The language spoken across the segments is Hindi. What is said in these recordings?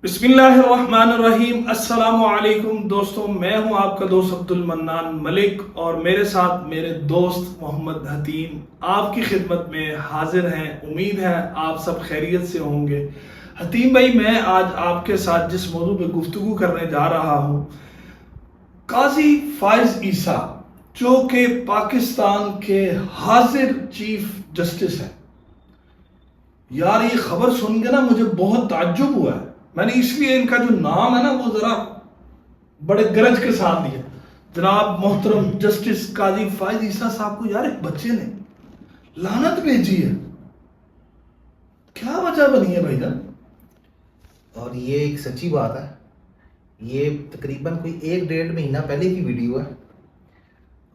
बिस्मिल्लाहिर्रहमानिर्रहीम। अस्सलामुअलैकुम दोस्तों, मैं हूं आपका दोस्त अब्दुल मन्नान मलिक और मेरे साथ मेरे दोस्त मोहम्मद हतीम आपकी खिदमत में हाजिर हैं। उम्मीद है आप सब खैरियत से होंगे। हतीम भाई, मैं आज आपके साथ जिस मौजू पे गुफ्तगू करने जा रहा हूं, काजी फाइज ईसा जो कि पाकिस्तान के हाजिर चीफ जस्टिस हैं। यार, ये खबर सुन के ना मुझे बहुत ताज्जुब हुआ है। मैंने इसलिए इनका जो नाम है ना वो जरा बड़े गरज के साथ लिया। जनाब मोहतरम जस्टिस काजी फाइज ईसा साहब को यार एक बच्चे ने लानत भेजी है। क्या वजह बनी है भाईजान? और ये एक सच्ची बात है। ये तकरीबन कोई 1-1.5 महीना पहले की वीडियो है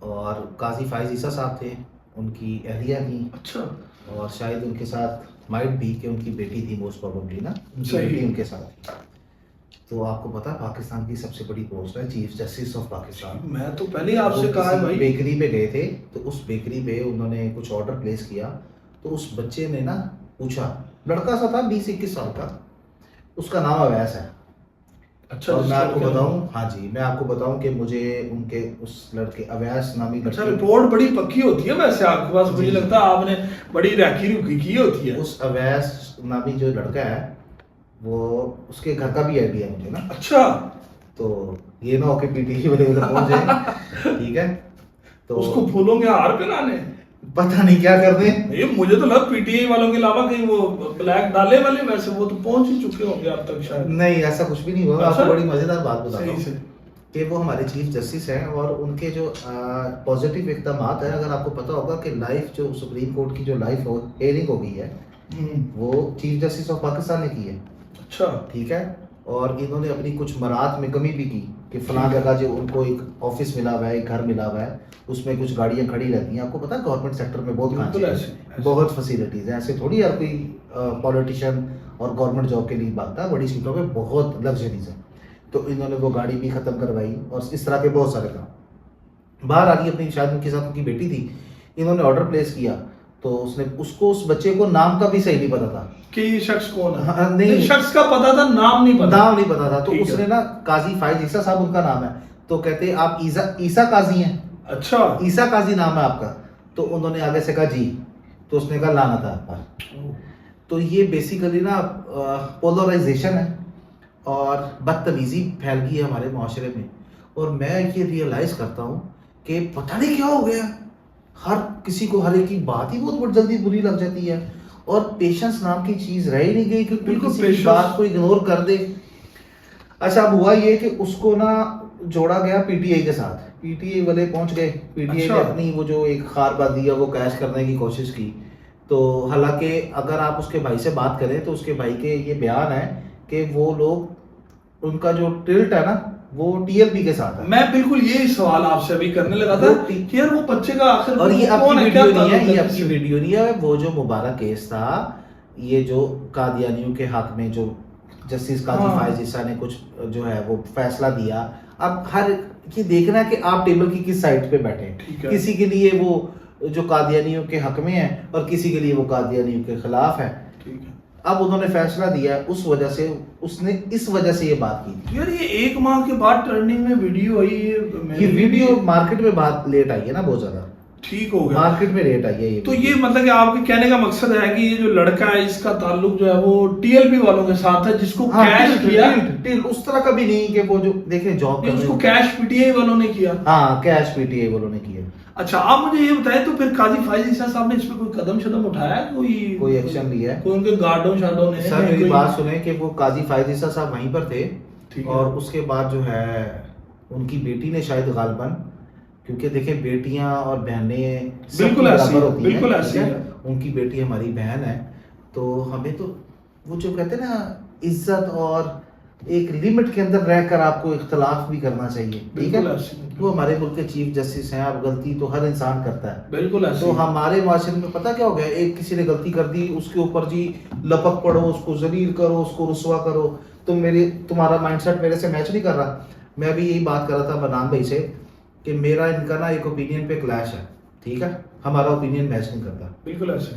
और काजी फाइज ईसा साहब थे, उनकी अहलिया थी। अच्छा। और शायद उनके साथ माइट भी कि उनकी बेटी थी, मोस्ट प्रोबेबली ना, उनकी सही। बेटी उनके साथ। तो आपको पता है पाकिस्तान की सबसे बड़ी पोस्ट है चीफ जस्टिस ऑफ पाकिस्तान। मैं तो पहले ही आपसे वो कहा है किसी भाई। बेकरी पे गए थे तो उस बेकरी पे उन्होंने कुछ ऑर्डर प्लेस किया तो उस बच्चे ने ना पूछा, लड़का सा था 20-21 साल का, उसका नाम अवैस है। अच्छा। और मैं आपको बताऊं, हाँ जी, मैं आपको बताऊं कि मुझे उनके उस लड़के अवैस नामी अच्छा, लड़के, रिपोर्ट बड़ी पक्की होती है वैसे आपके पास। मुझे जी। लगता है आपने बड़ी रैकी रुकी की होती है। उस अवैस नामी जो लड़का है वो, उसके घर का भी आइडिया है मुझे ना। अच्छा। तो ये ना हो कि पीटीसी वाले उधर पहुंच जाए, ठीक है। तो उसको फूलों के हार पहनाने? पता नहीं क्या कर दें। ये मुझे तो लगा पीटीआई वालों के अलावा कहीं वो ब्लैक डाले वाले, वैसे वो तो पहुंच ही चुके होंगे अब तक शायद। नहीं, ऐसा कुछ भी नहीं हुआ। अच्छा? आपको बड़ी मजेदार बात बताता सही हूँ से। कि वो हमारे चीफ जस्टिस हैं और उनके जो पॉजिटिव इकदाम है, अगर आपको पता होगा कि लाइफ जो सुप्रीम कोर्ट की जो लाइफ हेयरिंग हो गई है वो चीफ जस्टिस ऑफ पाकिस्तान ने की है। अच्छा। ठीक है। और इन्होंने अपनी कुछ मराहत में कमी भी की कि फलां जगह जो उनको एक ऑफिस मिला हुआ है, एक घर मिला हुआ है, उसमें कुछ गाड़ियां खड़ी रहती हैं। आपको पता है गवर्नमेंट सेक्टर में बहुत बिल्कुल खांचे ऐसे- हैं, बहुत फैसिलिटीज हैं। ऐसे थोड़ी हर कोई पॉलिटिशियन और गवर्नमेंट जॉब के लिए भागता है, बड़ी सीटों पे बहुत लग्जरीज है। तो इन्होंने वो गाड़ी भी खत्म करवाई और इस तरह के बहुत सारे काम। बाहर आ गई अपनी, शायद उनके साथ उनकी बेटी थी, इन्होंने ऑर्डर प्लेस किया तो उसने उसको, उस बच्चे को नाम का भी सही नहीं पता था कि ये शख्स कौन है। हाँ, नहीं, शख्स का पता था, नाम नहीं पता। नाम नहीं पता था। तो ठीक है। उसने ना, काजी फाइज ईसा साहब उनका नाम है, तो कहते आप ईसा काजी हैं, अच्छा। ईसा काजी नाम है आपका। तो उन्होंने आगे से कहा जी, तो उसने कहा लाना था आप पर। तो ये बेसिकली ना पोलराइजेशन है और बदतमीजी फैल गई है हमारे माशरे में। और मैं ये रियलाइज करता हूँ कि पता नहीं क्या हो गया, हर किसी को हर एक की बात ही बहुत जल्दी बुरी लग जाती है और पेशेंस नाम की चीज रह ही नहीं गई कि कोई बिल्कुल किसी की patience। बात को इग्नोर कर दे। अच्छा, अब हुआ ये कि उसको ना जोड़ा गया पीटीआई के साथ। पीटीआई वाले पहुंच गए, पीटीआई अच्छा। ने अपनी वो जो एक खारबाजी है वो कैश करने की कोशिश की। तो हालांकि अगर आप उसके भाई से बात करें तो उसके भाई के ये बयान है कि वो लोग, उनका जो टिल्ट है ना वो टीएलपी के साथ है। मैं बिल्कुल ये सवाल आपसे अभी करने लगा था वो कि यार वो बच्चे का आखिर और ये कौन आपकी है, क्या वीडियो नहीं है, ताल्लुक ये है आपकी इससे? वीडियो नहीं है। वो जो मुबारक केस था, ये जो कादियानियों के हक में जो जस्टिस काजी हाँ। फाइज ईसा ने कुछ जो है वो फैसला दिया। अब हर ये देखना है कि आप टेबल की किस साइड पे बैठे। ठीक है। किसी के लिए वो जो कादियानियों के हक में है और किसी के लिए वो कादियानियों के खिलाफ है। ठीक है। अब उन्होंने फैसला दिया है, उस वजह से उसने इस वजह से ये बात की थी। यार ये 1 माह के बाद ट्रेंडिंग में वीडियो आई ये वीडियो मार्केट में बात लेट आई है ना, बहुत ज्यादा ठीक हो गया। मार्केट में लेट आई है ये तो ये मतलब कि आपके कहने का मकसद है कि ये जो लड़का है इसका ताल्लुक जो है वो टीएलपी वालों के साथ है, जिसको हाँ, कैश किया। टिल उस तरह का भी नहीं कि वो जो देखें जॉब नहीं, उसको कैश पीटीआई वालों ने किया। हाँ, कैश पीटीआई वालों ने किया। अच्छा, आप मुझे ये बताएं तो फिर काजी फाइज ईसा साहब ने इस पे कोई कदम उठाया है? कोई एक्शन लिया है? कोई उनके गार्डों शार्डों ने? सर मेरी कोई- बात सुने कि वो काजी फाइज ईसा साहब वहीं पर थे ठीक है। और उसके बाद जो है उनकी बेटी ने शायद गालबन, क्योंकि देखें बेटियां और बहनें सब बिल्कुल ऐसी बराबर है, होती हैं, बिल्कुल ठीक ऐसी है? है। उनकी बेटी हमारी बहन है, तो हमें तो वो जो कहते हैं ना, इज्जत और एक लिमिट के अंदर रहकर आपको इख्तलाफ भी करना चाहिए, ठीक बिल्कुल है? ऐसी है। वो हमारे मुल्क के चीफ जस्टिस हैं। अब गलती तो हर इंसान करता है। बिल्कुल ऐसी तो है। हमारे माशरे में पता क्या हो गया, एक किसी ने गलती कर दी, उसके ऊपर जी लपक पड़ो, उसको जलील करो, उसको रुसवा करो। तुम्हारा माइंडसेट मेरे से मैच नहीं कर रहा। मैं भी यही बात कर रहा था बनान भाई से कि मेरा इनका ना एक ओपिनियन पे क्लैश है, ठीक है? हमारा ओपिनियन मैच नहीं करता। बिल्कुल ऐसे।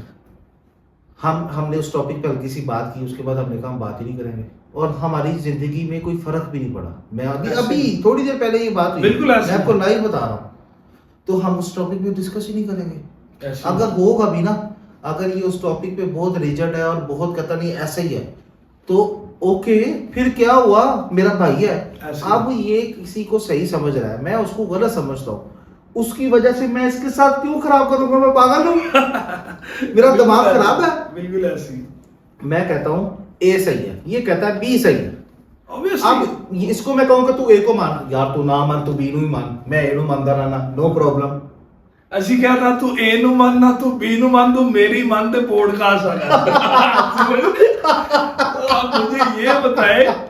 हमने उस टॉपिक पे हल्की सी बात की, उसके बाद हमने कहा हम बात ही नहीं करेंगे। और हमारी जिंदगी में कोई फर्क भी नहीं पड़ा। मैं अभी ऐसे- अभी थोड़ी देर पहले ये बात हुई, बिल्कुल ऐसे मैं आपको ही। लाइव बता रहा हूँ। तो हम उस टॉपिक पे डिस्कस ही नहीं करेंगे। ऐसे अगर होगा भी ना, अगर ये उस टॉपिक पे बहुत रिजल्ट है और बहुत कहता नहीं ऐसा ही है, तो ओके, फिर क्या हुआ, मेरा भाई है। ऐसे अब ये किसी को सही समझ रहा है, मैं उसको गलत समझता हूँ, उसकी वजह से मैं इसके साथ क्यों खराब करूंगा? मैं पागल हूँ? मेरा बिल्कुल दिमाग ऐसे- खराब है। बिल्कुल ऐसी। मैं कहता हूँ ए सही है, ये कहता है बी सही है। Obviously, अब इसको मैं कहूँगा तू ए को मान, यार तू ना मान, तू बी ਨੂੰ ही मान, मैं ए ਨੂੰ ਮੰਨਦਾ रहना, नो प्रॉब्लम। ਅਸੀਂ क्या था तू ए नु मान ना तू बी नु मान, तू मेरी मान ते पॉडकास्ट आ तो आप मुझे ये बताए,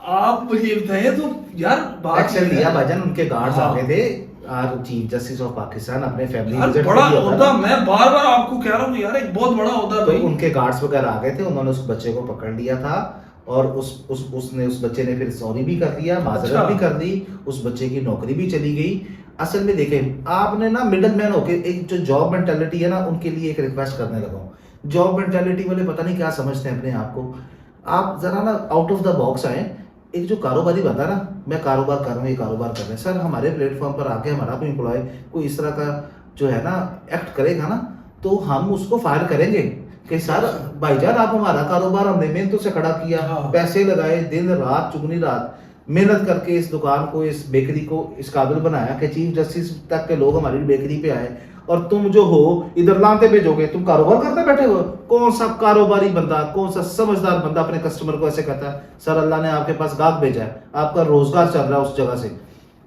आप मुझे ये बताए तो यार बात एक्शन ये लिया है। भाईजान, उनके गार्ड्स हाँ। आ गए थे और चीफ जस्टिस ऑफ पाकिस्तान अपने फैमिली यार विजिट बड़ा पे गया था होता, ना, मैं बार बार आपको कह रहा हूँ यार एक बहुत बड़ा होता तो भाई। उनके गार्ड्स वगैरह आ गए थे, उन्होंने उस बच्चे को पकड़ लिया था और उस बच्चे ने फिर सॉरी भी कर दिया, माजरत अच्छा। भी कर दी, उस बच्चे की नौकरी भी चली गई। असल में देखें, आपने ना मिडिल मैन होके एक जो जॉब मेंटालिटी है ना, उनके लिए एक रिक्वेस्ट करने लगा हूँ। जॉब मेंटालिटी वाले पता नहीं क्या समझते हैं अपने आप को। आप जरा ना आउट ऑफ द बॉक्स आए। एक जो कारोबारी बंदा ना, मैं कारोबार कर रहा हूँ, ये कारोबार कर रहे हैं सर, हमारे प्लेटफॉर्म पर आके हमारा कोई एम्प्लॉय कोई इस तरह का जो है ना एक्ट करेगा ना, तो हम उसको फायर करेंगे कि सर भाईजान आप हमारा कारोबार, हमने मेहनत से खड़ा किया, हाँ। पैसे लगाए, दिन रात चुगनी रात मेहनत करके इस दुकान को, इस बेकरी को इस काबिल बनाया कि चीफ जस्टिस तक के लोग हमारी बेकरी पे आए, और तुम जो हो इधर लांते भेजोगे, तुम कारोबार करते बैठे हो। कौन सा कारोबारी बंदा, कौन सा समझदार बंदा अपने कस्टमर को ऐसे कहता है सर अल्लाह ने आपके पास गाहक भेजा है, आपका रोजगार चल रहा है उस जगह से,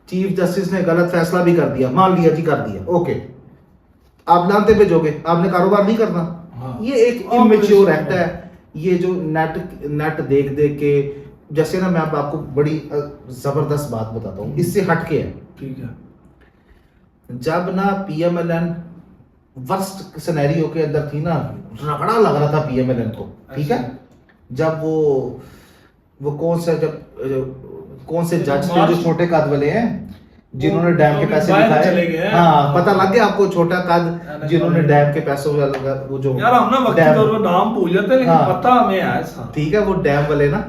चीफ जस्टिस ने गलत फैसला भी कर दिया, मान लिया जी, कर दिया, ओके, आप लांते भेजोगे, आपने कारोबार नहीं करना। हाँ। ये एक इमेच्योर एक्ट है। ये जो नेट देख देख के, जैसे ना मैं आपको बड़ी जबरदस्त बात बताता हूँ, इससे हटके है। ठीक है। जब ना पीएमएलएन वर्स्ट सिनेरियो के अंदर थी ना, रगड़ा लग रहा था पीएमएलएन को, ठीक है, जब वो कौन से जज थे जो छोटे कद वाले हैं, जिन्होंने डैम के पैसे चले गए दिखाए, हैं। हाँ पता लग गया आपको, छोटा कद जिन्होंने डैम के पैसों वाला वो जो यार हम ना वक्ती डैम- तौर पर नाम भूल जाते हैं, लेकिन हाँ। पता हमें है ऐसा। ठीक है, वो डैम वाले ना,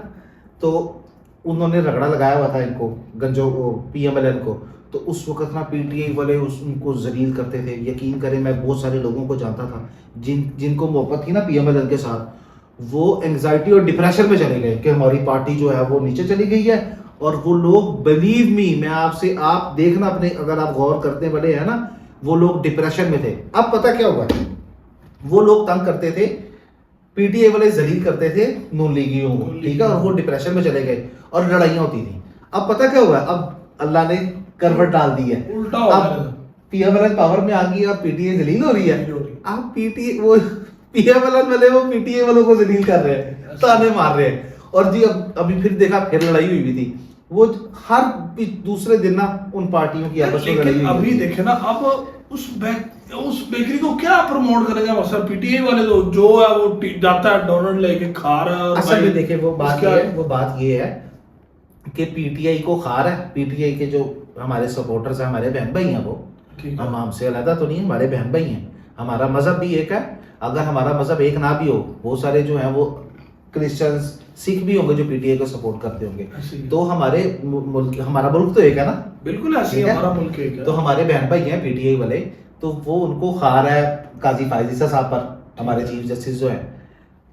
तो उन्होंने रगड़ा लगाया हुआ था इनको, गंजो पीएमएलएन को। तो उस वक्त ना पीटीआई वाले उनको जलील करते थे। यकीन करें, मैं बहुत सारे लोगों को जानता था जिनको मोहब्बत थी ना पीएमएलएन के साथ, वो एंजाइटी और डिप्रेशन में चले गए कि हमारी पार्टी जो है वो नीचे चली गई है। और वो लोग, बिलीव मी, मैं आपसे, आप देखना अपने, अगर आप गौर करने वाले हैं ना, वो लोग डिप्रेशन में थे। अब पता क्या हुआ, वो लोग तंग करते थे, पीटीआई वाले जलील करते थे नून लीगियों को, ठीक है, और वो डिप्रेशन में चले गए और लड़ाइयाँ होती थी। अब पता क्या हुआ, अब अल्लाह ने करवट डाल दी है, उल्टा हो अब गया। पीएमएलएन पावर में आ गई, अब पीटीआई जलील हो रही है। जलील हो रही है। अब पीएमएलएन वाले वो पीटीआई वालों को जलील कर रहे हैं, ताने मार रहे हैं। और जी अब अभी फिर देखा, फिर लड़ाई हुई भी थी। वो हर दूसरे दिन ना उन पार्टियों की आपस में लड़ाई लेकिन हुई अभी है। देखे ना, अब उस बेकरी को क्या प्रमोट करेंगे वो सर? पीटीआई वाले तो जो है वो जाता है डोनट लेके खा रहा है, और असल में भाई देखिए, वो उसका- बात ये है कि पीटीआई को खार है। पीटीआई के जो हमारे सपोर्टर्स हैं, हमारे बहन भाई हैं, वो ठीक है। हम हमसे अलग तो नहीं, हमारे बहन भाई हैं। हमारा मजहब भी एक है। अगर हमारा मजहब एक ना भी हो, बहुत सारे जो हैं वो क्रिश्चियंस, सिख भी होंगे जो पीटीआई को सपोर्ट करते होंगे। ऐसे ही। तो हमारे मुल्क, हमारा मुल्क तो एक है ना, बिल्कुल ऐसे ही ठीक है? हमारा मुल्क एक है। तो हमारे बहन भाई हैं पीटीआई वाले, तो वो उनको खार है काजी फायज ईसा साहब पर, हमारे चीफ जस्टिस जो है,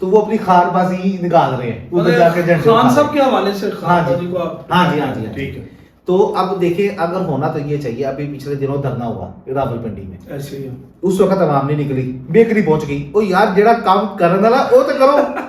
तो वो अपनी खारबाजी निकाल रहे हैं उधर जाके झंडे खान उठा साहब रहे के हवाले से हैं। हाँ खान जी, को आप हाँ जी, हाँ जी, हाँ जी। ठीक है। तो अब देखिए, अगर होना तो ये चाहिए। अभी पिछले दिनों धरना हुआ रावलपिंडी में, ऐसे ही है। उस वक्त आवाम नहीं निकली, बेकरी पहुंच गई। ओ यार, जेड़ा काम करने वाला वो तो करो।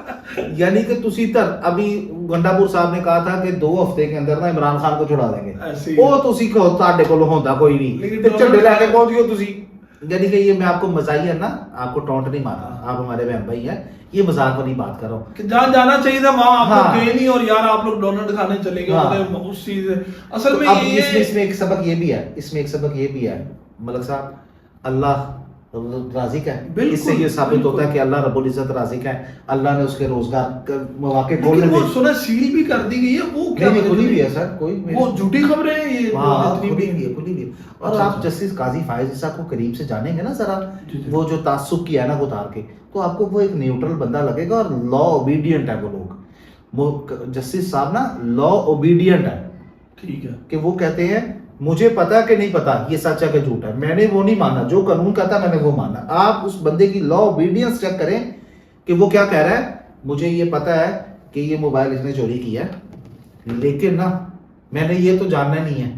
यानी कि तुसी अभी गंडापुर साहब ने कहा था कि 2 हफ्ते के अंदर ना इमरान खान को छुड़ा देंगे। ऐसे ही ਉਹ ਤੁਸੀਂ ਕਹੋ ਤੁਹਾਡੇ ਕੋਲ ਹੁੰਦਾ ਕੋਈ ਨਹੀਂ लेकिन ਤੇ ਝੰਡੇ ਲੈ ਕੇ डोनल्ड- पहुंच गए ਤੁਸੀਂ। यानी कि ये मैं आपको मजाही है ना, आपको टोंट नहीं मार रहा, आप हमारे बहन भाई हैं, ये मजाक वाली बात कर रहा हूँ। कि जहाँ जाना चाहिए था वहां आप लोग हाँ। गए नहीं, और यार आप लोग डोनट खाने चले गए। हाँ। उन्होंने उस चीज असल तो में अब ये इसमें एक सबक ये भी है, इसमें एक सबक ये भी है मलक साहब, अल्लाह राज़िक है। बिल्कुल, इससे ये साबित बिल्कुल। होता है कि अल्लाह रब्बुल इज्जत राज़िक है। अल्लाह ने उसके रोजगार के मौके खोलने लेकिन वो दिए। सुना सील भी कर दी गई है, वो क्या नहीं, वजह खुली थी? भी है सर, कोई वो झूठी खबरें हैं ये हाँ, जितनी खुली भी भी है, खुली भी है। और अच्छा, आप अच्छा। जस्टिस काजी फायज ईसा को करीब से जानेंगे ना जरा, जी, जी। वो जो तासुब की है ना उतार के, तो आपको वो एक न्यूट्रल बंदा लगेगा और लॉ ओबीडियंट है वो लोग। जस्टिस साहब ना लॉ ओबीडियंट है, ठीक है। कि वो कहते हैं मुझे पता कि नहीं पता ये सच है कि झूठ है, मैंने वो नहीं माना, जो कानून कहता मैंने वो माना। आप उस बंदे की लॉ ओबीडियंस चेक करें कि वो क्या कह रहा है। मुझे ये पता है कि ये मोबाइल इसने चोरी किया है, लेकिन ना मैंने ये तो जानना नहीं है,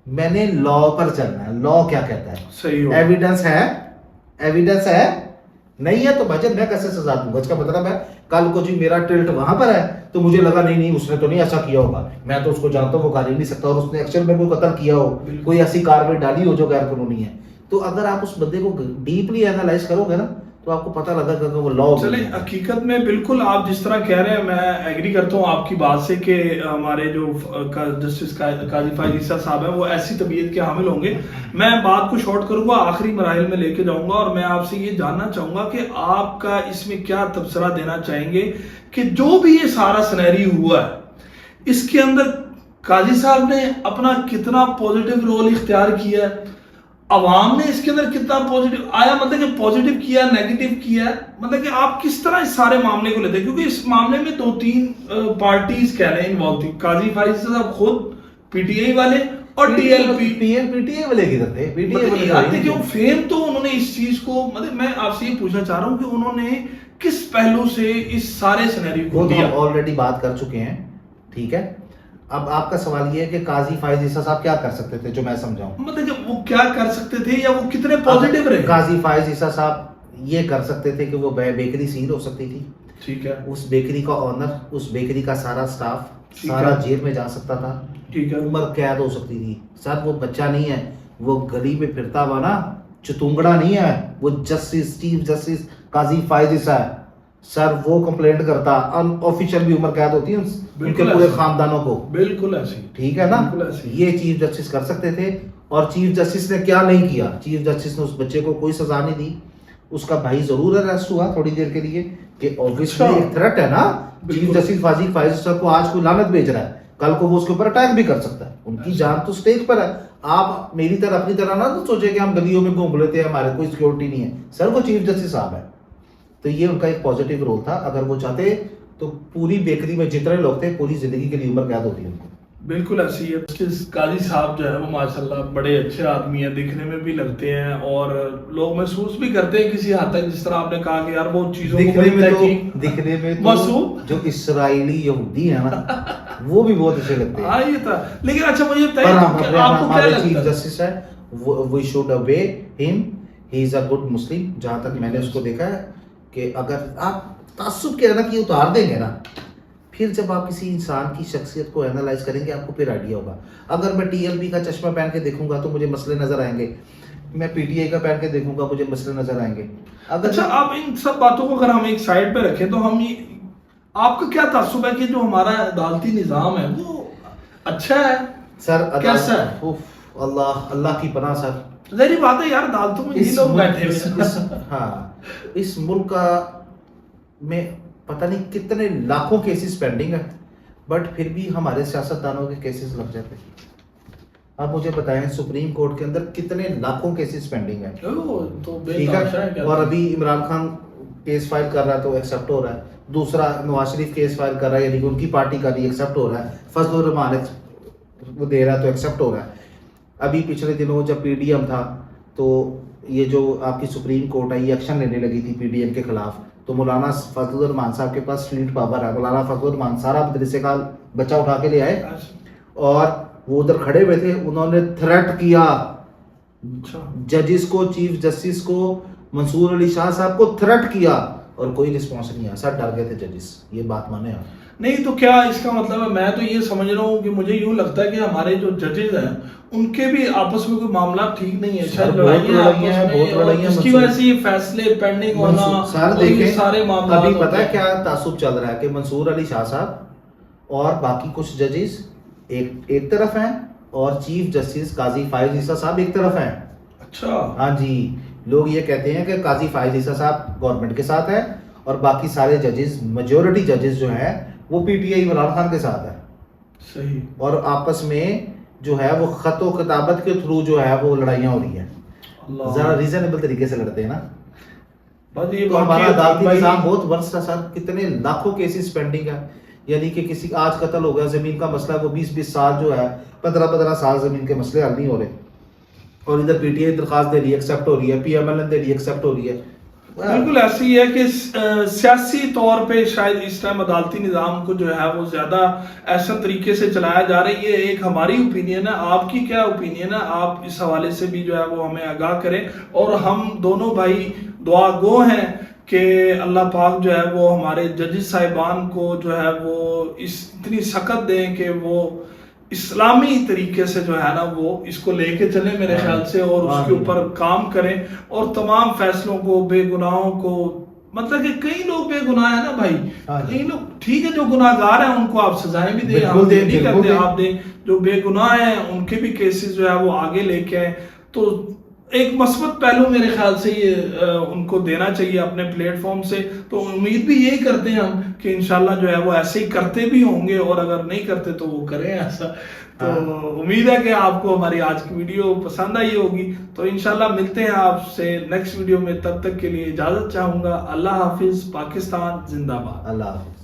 मैंने लॉ पर चलना है, लॉ क्या कहता है। सही हो। एविडेंस है, एविडेंस है, नहीं है तो भाजन मैं कैसे सजा दूंगा। इसका मतलब है कल को जी मेरा टिल्ट वहां पर है तो मुझे लगा नहीं नहीं उसने तो नहीं ऐसा किया होगा, मैं तो उसको जानता हूँ, वो कर ही नहीं सकता, और उसने एक्चुअल में कोई कत्ल किया हो, कोई ऐसी कार्रवाई डाली हो जो गैर कानूनी है। तो अगर आप उस बंदे को डीपली एनालाइज करोगे ना तो आपको पता लगेगा कि वो लॉ। चले हकीकत में बिल्कुल आप जिस तरह कह रहे हैं मैं एग्री करता हूँ आपकी बात से कि हमारे जो जस्टिस काजी फायद ईसा साहब हैं वो ऐसी तबीयत के हामिल होंगे। मैं बात को शॉर्ट करूंगा, आखिरी मराहिल में लेके जाऊंगा और मैं आपसे ये जानना चाहूंगा कि आपका इसमें क्या तबसरा देना चाहेंगे कि जो भी ये सारा सिनेरियो हुआ है इसके अंदर काजी साहब ने अपना कितना पॉजिटिव रोल इख्तियार किया है, अवाम ने इसके अंदर कितना पॉजिटिव आया, मतलब कि पॉजिटिव किया, नेगेटिव किया, मतलब कि आप किस तरह इस सारे मामले को लेते हैं? क्योंकि इस मामले में 2-3 पार्टीज कह रहे हैं इन्वॉल्व थी, काजी फायद साहब खुद, पीटीआई वाले और टीएलपी। पीटीआई वाले किधर थे? पीटीआई वाले आते क्यों? फेम तो उन्होंने इस चीज को, मतलब मैं आपसे ये पूछना चाह रहा हूँ कि उन्होंने किस पहलू से इस सारे सिनेरियो को दिया? ऑलरेडी बात कर चुके हैं, ठीक है। अब आपका सवाल ये है कि काजी फायद ईसा साहब क्या कर सकते थे, जो मैं समझाऊं, मतलब कि वो क्या कर सकते थे या वो कितने पॉजिटिव रहे? काजी फायद ईसा साहब ये कर सकते थे कि वो बेकरी सील हो सकती थी, ठीक है। उस बेकरी का ऑनर, उस बेकरी का सारा स्टाफ सारा जेल में जा सकता था, ठीक है। उम्र कैद हो सकती थी। सर वो बच्चा नहीं है, वो गली में फिरता हुआ ना चुतुंगड़ा नहीं है, वो जस्टिस, चीफ जस्टिस काजी फायद ईसा है। सर वो कंप्लेंट करता, अनऑफिशियल भी उम्र कैद होती है उनके पूरे खानदानों को, बिल्कुल ऐसी, ठीक है ना। ये चीफ जस्टिस कर सकते थे, और चीफ जस्टिस ने क्या नहीं किया, चीफ जस्टिस ने उस बच्चे को कोई सजा नहीं दी। उसका भाई जरूर अरेस्ट हुआ थोड़ी देर के लिए, कि ऑब्वियसली एक थ्रेट है ना, चीफ जस्टिस काजी फायद ईसा को आज कोई लानत भेज रहा है, कल को वो उसके ऊपर अटैक भी कर सकता है, उनकी जान तो स्टेज पर है। आप मेरी तरह अपनी तरह ना तो सोचे कि हम गलियों में घूम लेते हैं, हमारे कोई सिक्योरिटी नहीं है। सर वो चीफ जस्टिस साहब है, तो ये उनका एक पॉजिटिव रोल था। अगर वो चाहते तो पूरी बेकरी में जितने लोग थे पूरी जिंदगी के लिए उम्र कैद होती उनको। बिल्कुल ऐसी है। काजी साहब जो है वो माशाल्लाह बड़े अच्छे आदमी हैं, दिखने में भी लगते हैं और लोग महसूस भी करते हैं किसी हद तक, जिस तरह आपने कहा कि यार वो चीजों दिखने में तो जो इस्राएली यहूदी है ना वो भी बहुत अच्छे लगते हैं। हाँ ये था। लेकिन अच्छा मुझे बताइए आपको क्या लगता है? चीफ जस्टिस है, we should obey him, he is a good Muslim. जहां तक मैंने उसको देखा है कि अगर आप तासुब के ना कि उतार देंगे ना, फिर जब आप किसी इंसान की शख्सियत को एनालाइज करेंगे आपको फिर आइडिया होगा। अगर मैं टीएलपी का चश्मा पहन के देखूंगा तो मुझे मसले नजर आएंगे, मैं पीटीआई का पहन के देखूंगा मुझे मसले नजर आएंगे। अगर अच्छा आप इन सब बातों को अगर हम एक साइड पे रखें तो हम ये, आपका क्या तासुब है कि जो हमारा अदालती निजाम है वो अच्छा है? सर कैसा है? अल्लाह अल्लाह की पनाह सर, जहरी बात है यार, अदालतों में ये लोग बैठे हुए। हाँ इस मुल्क का में पता नहीं कितने लाखों केसेस पेंडिंग है, बट फिर भी हमारे सियासतदानों के केसेस लग जाते हैं। आप मुझे बताएं सुप्रीम कोर्ट के अंदर कितने लाखों केसेस पेंडिंग है, तो ठीक है। और अभी इमरान खान केस फाइल कर रहा है तो एक्सेप्ट हो रहा है, दूसरा नवाज शरीफ केस फाइल कर रहा है यानी कि उनकी पार्टी का भी एक्सेप्ट हो रहा है, फजलुर रहमान वो दे रहा है तो एक्सेप्ट हो रहा है। अभी पिछले दिनों जब पीडीएम था तो ये जो आपकी सुप्रीम कोर्ट है ये एक्शन लेने लगी थी पीडीएम के खिलाफ, तो मौलाना फजलुर रहमान साहब के पास स्ट्रीट पावर है। मौलाना फजलुर रहमान सारा मदरसे का बच्चा उठा के ले आए और वो उधर खड़े हुए थे, उन्होंने थ्रेट किया जजिस को, चीफ जस्टिस को, मंसूर अली शाह साहब को थ्रेट किया और कोई रिस्पॉन्स नहीं आया। सब डर गए थे जजिस, ये बात माने आप? नहीं तो क्या इसका मतलब है? मैं तो ये समझ रहा हूँ कि मुझे यूं लगता है कि हमारे जो जजेस हैं उनके भी आपस में कोई मामला ठीक नहीं है, शायद लड़ाइयां जिसकी वजह से ये फैसले पेंडिंग होना, सर देखें सारे मामला। अभी पता है क्या तासुब चल रहा है कि मंसूर अली शाह साहब और बाकी कुछ जजेस एक तरफ हैं और चीफ जस्टिस काजी फायद ईसा साहब एक तरफ हैं। अच्छा हाँ जी, लोग ये कहते हैं कि काजी फायद ईसा साहब गवर्नमेंट के साथ है और बाकी सारे जजेस, मेजोरिटी जजेस जो हैं वो पीटीआई इमरान खान के साथ है। सही। और आपस में जो है वो खतो किताबत के थ्रू जो है वो लड़ाइयाँ हो रही है, जरा रीजनेबल तरीके से लड़ते हैं ना। बस ये तो हमारा अदालती निजाम बहुत वर्स्ट है सर, कितने लाखों केसेस पेंडिंग है। यानी कि किसी आज कत्ल हो गया, जमीन का मसला वो 20-20 साल जो है, 15-15 साल जमीन के मसले हल नहीं हो रहे, और इधर पीटीआई दरखास्त दे रही है, एक्सेप्ट हो रही है, पीएमएलएन दे रही है, एक्सेप्ट हो रही है। बिल्कुल ऐसी है कि सियासी तौर पे शायद इस टाइम अदालती निज़ाम को जो है वो ज्यादा ऐसा तरीके से चलाया जा रहा है। ये एक हमारी ओपिनियन है, आपकी क्या ओपिनियन है? आप इस हवाले से भी जो है वो हमें आगाह करें। और हम दोनों भाई दुआ गो हैं कि अल्लाह पाक जो है वो हमारे जजेस साहिबान को जो है वो इतनी सख्त दें कि वो इस्लामी तरीके से जो है ना वो इसको लेके चले मेरे ख्याल से, और उसके ऊपर काम करें और तमाम फैसलों को, बेगुनाहों को, मतलब कि कई लोग बेगुनाह है ना भाई, कई लोग ठीक है जो गुनाहगार हैं उनको आप सजाएं भी दें, हम नहीं कहते आप दें, जो बेगुनाह हैं उनके भी केसेस जो है वो आगे लेके आए। तो एक मस्बत पहलू मेरे ख्याल से ये उनको देना चाहिए अपने प्लेटफॉर्म से। तो उम्मीद भी यही करते हैं हम कि इंशाल्लाह जो है वो ऐसे ही करते भी होंगे, और अगर नहीं करते तो वो करें ऐसा। तो उम्मीद है कि आपको हमारी आज की वीडियो पसंद आई होगी। तो इंशाल्लाह मिलते हैं आपसे नेक्स्ट वीडियो में, तब तक के लिए इजाजत चाहूंगा। अल्लाह हाफिज, पाकिस्तान जिंदाबाद। अल्लाह हाफिज।